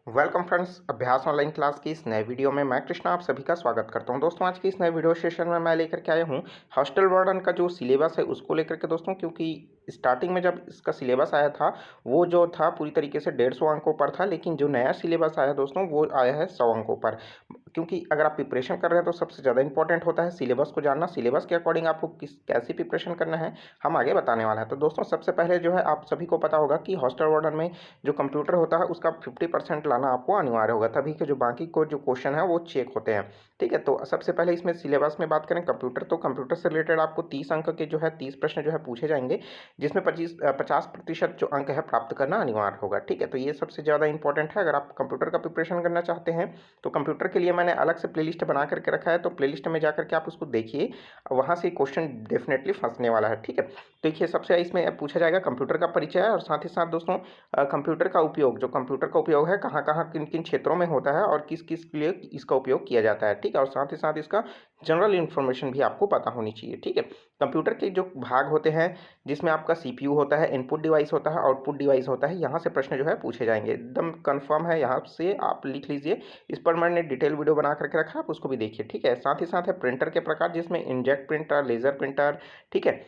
Welcome friends, अभ्यास online class की इस नए वीडियो में मैं कृष्णा आप सभी का स्वागत करता हूं। दोस्तों, आज की इस नए वीडियो सेशन में मैं लेकर के आया हूं हॉस्टल वार्डन का जो सिलेबस है उसको लेकर के दोस्तों। क्योंकि स्टार्टिंग में जब इसका सिलेबस आया था वो जो था पूरी तरीके से 150 अंकों पर था, लेकिन जो नया सिलेबस आया दोस्तों वो आया है 100 अंकों पर। क्योंकि अगर आप प्रिपरेशन कर रहे हैं तो सबसे ज़्यादा इंपॉर्टेंट होता है सिलेबस को जानना। सिलेबस के अकॉर्डिंग आपको कैसी प्रिपरेशन करना है हम आगे बताने वाला है। तो दोस्तों, सबसे पहले जो है आप सभी को पता होगा कि हॉस्टल वार्डन में जो कंप्यूटर होता है उसका 50% लाना आपको अनिवार्य होगा, तभी के जो बाकी को जो क्वेश्चन है वो चेक होते हैं। ठीक है, तो सबसे पहले इसमें सिलेबस में बात करें कंप्यूटर, तो कंप्यूटर से रिलेटेड आपको 30 अंक के जो है 30 प्रश्न जो है पूछे जाएंगे, जिसमें 50% जो अंक है प्राप्त करना अनिवार्य होगा। ठीक है, तो ये सबसे ज़्यादा इंपॉर्टेंट है। अगर आप कंप्यूटर का प्रिपरेशन करना चाहते हैं तो कंप्यूटर के लिए मैंने अलग से प्लेलिस्ट बना करके रखा है, तो प्लेलिस्ट में जाकर के आप उसको देखिए, वहाँ से क्वेश्चन डेफिनेटली फंसने वाला है। ठीक है, देखिए सबसे इसमें पूछा जाएगा कंप्यूटर का परिचय और साथ ही साथ दोस्तों कंप्यूटर का उपयोग, जो कंप्यूटर का उपयोग है कहाँ कहाँ किन किन क्षेत्रों में होता है और किस किस लिए इसका उपयोग किया जाता है। ठीक है, और साथ ही साथ इसका जनरल इन्फॉर्मेशन भी आपको पता होनी चाहिए। ठीक है, कंप्यूटर के जो भाग होते हैं जिसमें आपका सीपीयू होता है, इनपुट डिवाइस होता है, आउटपुट डिवाइस होता है, यहाँ से प्रश्न जो है पूछे जाएंगे। एकदम कंफर्म है, यहाँ से आप लिख लीजिए। इस पर मैंने डिटेल वीडियो बना करके रखा है, आप उसको भी देखिए। ठीक है, साथ ही साथ है प्रिंटर के प्रकार, जिसमें इंजेक्ट प्रिंटर, लेजर प्रिंटर, ठीक है,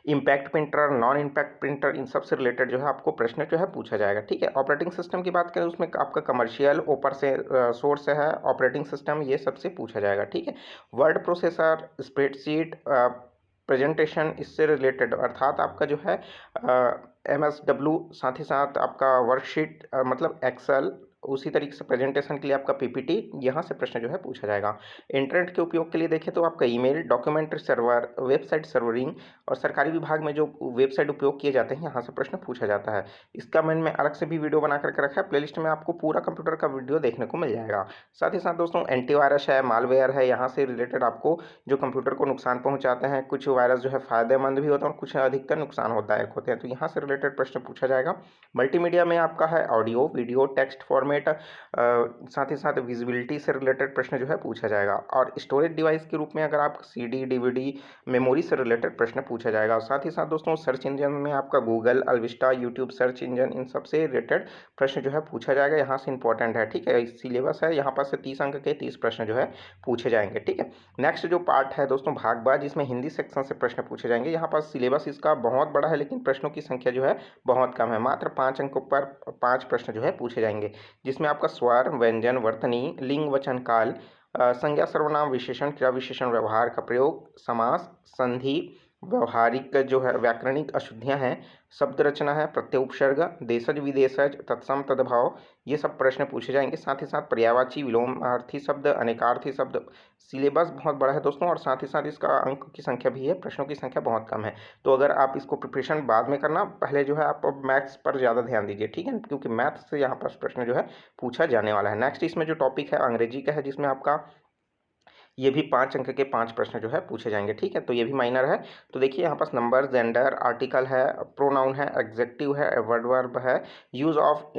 impact printer, non impact printer, इन सब से रिलेटेड जो है आपको प्रश्न जो है पूछा जाएगा। ठीक है, ऑपरेटिंग सिस्टम की बात करें उसमें आपका कमर्शियल ऊपर से सोर्स है ऑपरेटिंग सिस्टम, ये सबसे पूछा जाएगा। ठीक है, वर्ड प्रोसेसर, स्प्रेडशीट, प्रेजेंटेशन, इससे रिलेटेड अर्थात आपका जो है MS डब्ल्यू, साथ ही साथ आपका वर्कशीट मतलब एक्सेल, उसी तरीके से प्रेजेंटेशन के लिए आपका PPT, यहाँ से प्रश्न जो है पूछा जाएगा। इंटरनेट के उपयोग के लिए देखें तो आपका email, documentary server, website servicing और सरकारी विभाग में जो वेबसाइट उपयोग किए जाते हैं यहाँ से प्रश्न पूछा जाता है। इसका मैंने अलग से भी वीडियो बना करके रखा है, प्लेलिस्ट में आपको पूरा कंप्यूटर का वीडियो देखने को मिल जाएगा। साथ ही साथ दोस्तों एंटीवायरस है, मालवेयर है, यहाँ से रिलेटेड आपको जो कंप्यूटर को नुकसान पहुँचाते हैं, कुछ वायरस जो है फायदेमंद भी होते हैं और कुछ अधिकतर नुकसान होदायक होते हैं, तो यहाँ से रिलेटेड प्रश्न पूछा जाएगा। मल्टीमीडिया में आपका है ऑडियो, वीडियो, टेक्स्ट फॉर्मेट, साथ ही साथ विजिबिलिटी से रिलेटेड प्रश्न जो है पूछा जाएगा। और स्टोरेज डिवाइस के रूप में अगर आप CD, DVD, मेमोरी से रिलेटेड प्रश्न पूछा जाएगा। और साथ ही साथ दोस्तों सर्च इंजन में आपका गूगल, अल्विस्टा, यूट्यूब सर्च इंजन, इन सब से रिलेटेड प्रश्न जो है पूछा जाएगा, यहाँ से इंपॉर्टेंट है। ठीक है, सिलेबस है, यहाँ पर से 30 अंक के 30 प्रश्न जो है पूछे जाएंगे। ठीक है, नेक्स्ट जो पार्ट है दोस्तों भाग बा, जिसमें हिंदी सेक्शन से प्रश्न पूछे जाएंगे। यहाँ पर सिलेबस इसका बहुत बड़ा है, लेकिन प्रश्नों की संख्या जो है बहुत कम है, मात्र 5 अंकों पर 5 प्रश्न जो है पूछे जाएंगे, जिसमें आपका स्वर, व्यंजन, वर्तनी, लिंग, वचन, काल, संज्ञा, सर्वनाम, विशेषण, क्रिया विशेषण, व्यवहार का प्रयोग, समास, संधि, व्यवहारिक जो है व्याकरणिक अशुद्धियां हैं, शब्द रचना है, प्रत्यय उपसर्ग, देशज विदेशज, तत्सम तद्भाव, ये सब प्रश्न पूछे जाएंगे। साथ ही साथ पर्यायवाची, विलोमार्थी शब्द, अनेकार्थी शब्द। सिलेबस बहुत बड़ा है दोस्तों, और साथ ही साथ इसका अंक की संख्या भी है, प्रश्नों की संख्या बहुत कम है। तो अगर आप इसको प्रिपरेशन बाद में करना, पहले जो है आप मैथ्स पर ज़्यादा ध्यान दीजिए। ठीक है, क्योंकि मैथ्स से यहाँ पर प्रश्न जो है पूछा जाने वाला है। नेक्स्ट इसमें जो टॉपिक है अंग्रेजी का है, जिसमें आपका ये भी 5 अंक के 5 प्रश्न जो है पूछे जाएंगे। ठीक है, तो ये भी माइनर है। तो देखिए यहाँ पास नंबर, जेंडर, आर्टिकल है, प्रोनाउन है, एडजेक्टिव है, वर्ब है, यूज ऑफ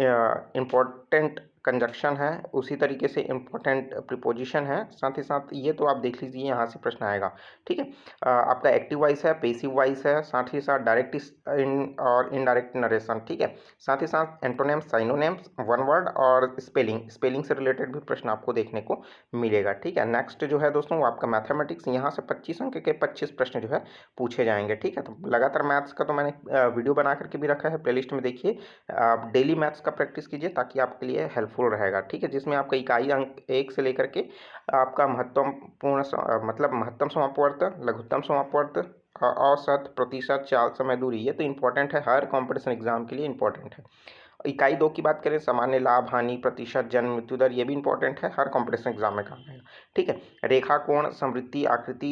इम्पोर्टेंट कंजक्शन है, उसी तरीके से इम्पोर्टेंट प्रीपोजिशन है। साथ ही साथ ये तो आप देख लीजिए, यहाँ से प्रश्न आएगा। ठीक है, आपका एक्टिव वॉइस है, पेसिव वॉइस है, साथ ही साथ डायरेक्ट इन और इनडायरेक्ट नरेशन। ठीक है, साथ ही साथ एंटोनेम्स, साइनोनेम्स, वन वर्ड और स्पेलिंग से रिलेटेड भी प्रश्न आपको देखने को मिलेगा। ठीक है, नेक्स्ट जो है दोस्तों वो आपका मैथमेटिक्स, यहाँ से 25 अंक के 25 प्रश्न जो है पूछे जाएंगे। ठीक है, तो लगातार मैथ्स का तो मैंने वीडियो बना करके भी रखा है, प्लेलिस्ट में देखिए। आप डेली मैथ्स का प्रैक्टिस कीजिए ताकि आपके लिए हेल्पफुल रहेगा। ठीक है, जिसमें आपका इकाई अंक 1 से लेकर के आपका मतलब महत्तम समापवर्त, लघुत्तम समापवर्त, औसत, प्रतिशत, चाल, समय, दूरी, ये तो इंपॉर्टेंट है, हर कॉम्पिटिशन एग्जाम के लिए इंपॉर्टेंट है। इकाई 2 की बात करें, सामान्य लाभ, हानि, प्रतिशत, जन्म मृत्यु दर, ये भी इंपॉर्टेंट है, हर कॉम्पिटिशन एग्जाम में काम आएगा। ठीक है, रेखा, कोण, समवृत्ति, आकृति,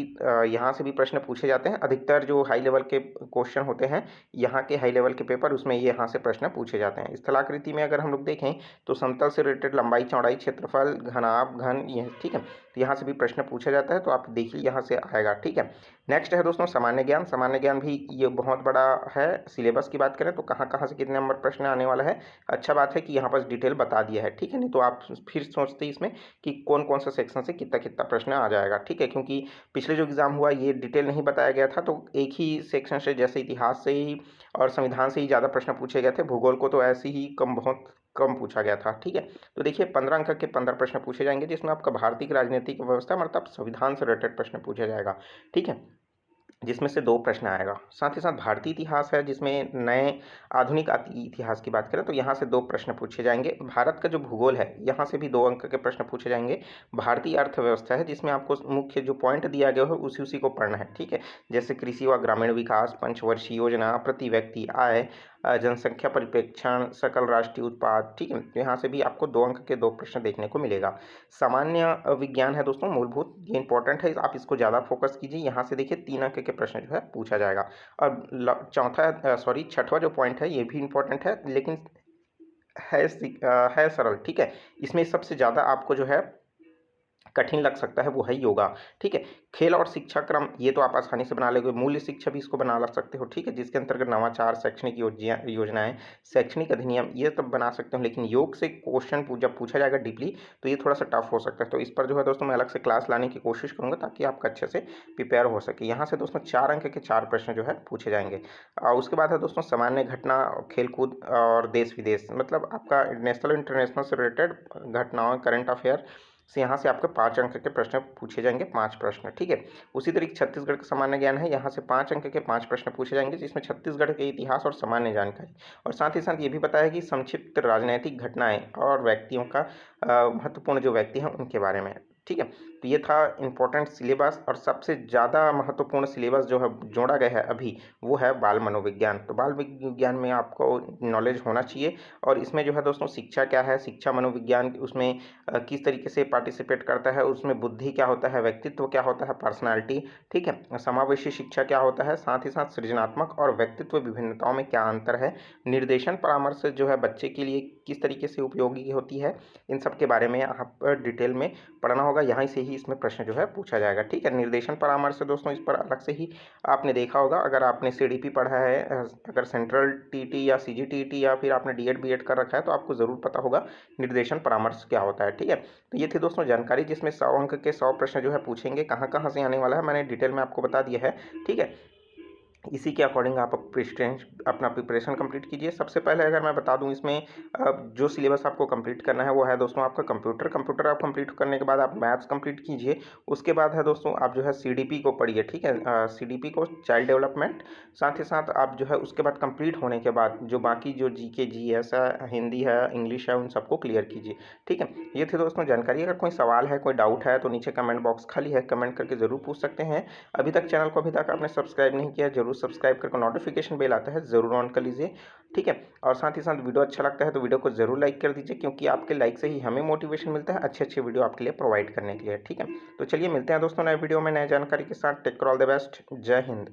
यहाँ से भी प्रश्न पूछे जाते हैं। अधिकतर जो हाई लेवल के क्वेश्चन होते हैं, यहाँ के हाई लेवल के पेपर, उसमें ये यहाँ से प्रश्न पूछे जाते हैं। स्थलाकृति में अगर हम लोग देखें तो समतल से रिलेटेड लंबाई, चौड़ाई, क्षेत्रफल, घनाभ, घन, ये ठीक है, तो यहाँ से भी प्रश्न पूछा जाता है, तो आप देखिए यहाँ से आएगा। ठीक है, नेक्स्ट है दोस्तों सामान्य ज्ञान। सामान्य ज्ञान भी ये बहुत बड़ा है। सिलेबस की बात करें तो कहाँ कहाँ से कितने नंबर प्रश्न आने वाला है, अच्छा बात है कि यहाँ पर डिटेल बता दिया है। ठीक है, नहीं तो आप फिर सोचते इसमें कि कौन कौन सा सेक्शन से कितना कितना प्रश्न आ जाएगा। ठीक है, क्योंकि पिछले जो एग्जाम हुआ ये डिटेल नहीं बताया गया था, तो एक ही सेक्शन से, जैसे इतिहास से ही और संविधान से ही ज़्यादा प्रश्न पूछे गए थे। भूगोल को तो ऐसे ही बहुत क्रम पूछा गया था। ठीक है, तो देखिए 15 अंक के 15 प्रश्न पूछे जाएंगे, जिसमें आपका भारतीय राजनीतिक व्यवस्था मतलब संविधान से रिलेटेड प्रश्न पूछा जाएगा। ठीक है, जिसमें से 2 प्रश्न आएगा। साथ ही साथ भारतीय इतिहास है, जिसमें नए आधुनिक इतिहास की बात करें तो यहाँ से 2 प्रश्न पूछे जाएंगे। भारत का जो भूगोल है, यहाँ से भी 2 अंक के प्रश्न पूछे जाएंगे। भारतीय अर्थव्यवस्था है, जिसमें आपको मुख्य जो पॉइंट दिया गया है उसी को पढ़ना है। ठीक है, जैसे कृषि व ग्रामीण विकास, पंचवर्षीय योजना, प्रति व्यक्ति आय, जनसंख्या परिप्रेक्षण, सकल राष्ट्रीय उत्पाद। ठीक है, तो यहाँ से भी आपको 2 अंक के 2 प्रश्न देखने को मिलेगा। सामान्य विज्ञान है दोस्तों, मूलभूत, ये इंपॉर्टेंट है, आप इसको ज़्यादा फोकस कीजिए। यहाँ से देखिए 3 अंक के प्रश्न जो है पूछा जाएगा। और छठवां जो पॉइंट है ये भी इंपॉर्टेंट है, लेकिन है सरल। ठीक है, इसमें सबसे ज़्यादा आपको जो है कठिन लग सकता है वो है योगा। ठीक है, खेल और शिक्षा क्रम ये तो आप आसानी से बना लोगे। मूल्य शिक्षा भी इसको बना लग सकते हो। ठीक है, जिसके अंतर्गत नवाचार, शैक्षणिक योजनाएं, शैक्षणिक अधिनियम ये तो बना सकते हो। लेकिन योग से क्वेश्चन जब पूछा जाएगा डीपली तो ये थोड़ा सा टफ हो सकता है। तो इस पर जो है दोस्तों मैं अलग से क्लास लाने की कोशिश करूंगा ताकि आपका अच्छे से प्रिपेयर हो सके। यहाँ से दोस्तों 4 अंक के 4 प्रश्न जो है पूछे जाएंगे। उसके बाद है दोस्तों सामान्य घटना, खेलकूद और देश विदेश, मतलब आपका नेशनल इंटरनेशनल से रिलेटेड घटनाओं, करंट अफेयर से यहाँ से आपके 5 अंक के प्रश्न पूछे जाएंगे, 5 प्रश्न। ठीक है, उसी तरीके छत्तीसगढ़ का सामान्य ज्ञान है, यहाँ से 5 अंक के 5 प्रश्न पूछे जाएंगे, जिसमें छत्तीसगढ़ के इतिहास और सामान्य जानकारी और साथ ही साथ ये भी बताया कि संक्षिप्त राजनैतिक घटनाएं और व्यक्तियों का महत्वपूर्ण जो व्यक्ति हैं उनके बारे में। ठीक है, तो ये था इंपॉर्टेंट सिलेबस। और सबसे ज़्यादा महत्वपूर्ण सिलेबस जो है जोड़ा गया है अभी, वो है बाल मनोविज्ञान। तो बाल विज्ञान में आपको नॉलेज होना चाहिए। और इसमें जो है दोस्तों शिक्षा क्या है, शिक्षा मनोविज्ञान उसमें किस तरीके से पार्टिसिपेट करता है, उसमें बुद्धि क्या होता है, व्यक्तित्व क्या होता है, पर्सनालिटी। ठीक है, समावेशी शिक्षा क्या होता है, साथ ही साथ सृजनात्मक और व्यक्तित्व विभिन्नताओं में क्या अंतर है, निर्देशन परामर्श जो है बच्चे के लिए किस तरीके से उपयोगी होती है, इन सब के बारे में आप डिटेल में पढ़ना होगा। यहाँ से ही इसमें प्रश्न जो है पूछा जाएगा। ठीक है, निर्देशन परामर्श दोस्तों इस पर अलग से ही आपने देखा होगा। अगर आपने सीडीपी पढ़ा है, अगर सेंट्रल टीटी या सीजीटीटी या फिर आपने डीएड बीएड कर रखा है तो आपको ज़रूर पता होगा निर्देशन परामर्श क्या होता है। ठीक है, तो ये थी दोस्तों जानकारी, जिसमें 100 अंक के 100 प्रश्न जो है पूछेंगे। कहाँ कहाँ से आने वाला है मैंने डिटेल में आपको बता दिया है। ठीक है, इसी के अकॉर्डिंग आप अपना प्रिपरेशन कंप्लीट कीजिए। सबसे पहले अगर मैं बता दूं, इसमें जो सिलेबस आपको कंप्लीट करना है वो है दोस्तों आपका कंप्यूटर आप कंप्लीट करने के बाद आप मैथ्स कंप्लीट कीजिए। उसके बाद है दोस्तों आप जो है सीडीपी को पढ़िए। ठीक है, सीडीपी को, चाइल्ड डेवलपमेंट। साथ ही साथ आप जो है उसके बाद कंप्लीट होने के बाद जो बाकी जो जीके जीएस है, हिंदी है, इंग्लिश है, उन सबको क्लियर कीजिए। ठीक है, ये थी दोस्तों जानकारी। अगर कोई सवाल है, कोई डाउट है तो नीचे कमेंट बॉक्स खाली है, कमेंट करके ज़रूर पूछ सकते हैं। अभी तक चैनल को आपने सब्सक्राइब नहीं किया, जरूर सब्सक्राइब करके नोटिफिकेशन बेल आता है ज़रूर ऑन कर लीजिए। ठीक है, और साथ ही साथ वीडियो अच्छा लगता है तो वीडियो को ज़रूर लाइक कर दीजिए, क्योंकि आपके लाइक से ही हमें मोटिवेशन मिलता है अच्छे वीडियो आपके लिए प्रोवाइड करने के लिए। ठीक है, तो चलिए मिलते हैं दोस्तों नए वीडियो में नए जानकारी के साथ। Take care, all the best, जय हिंद।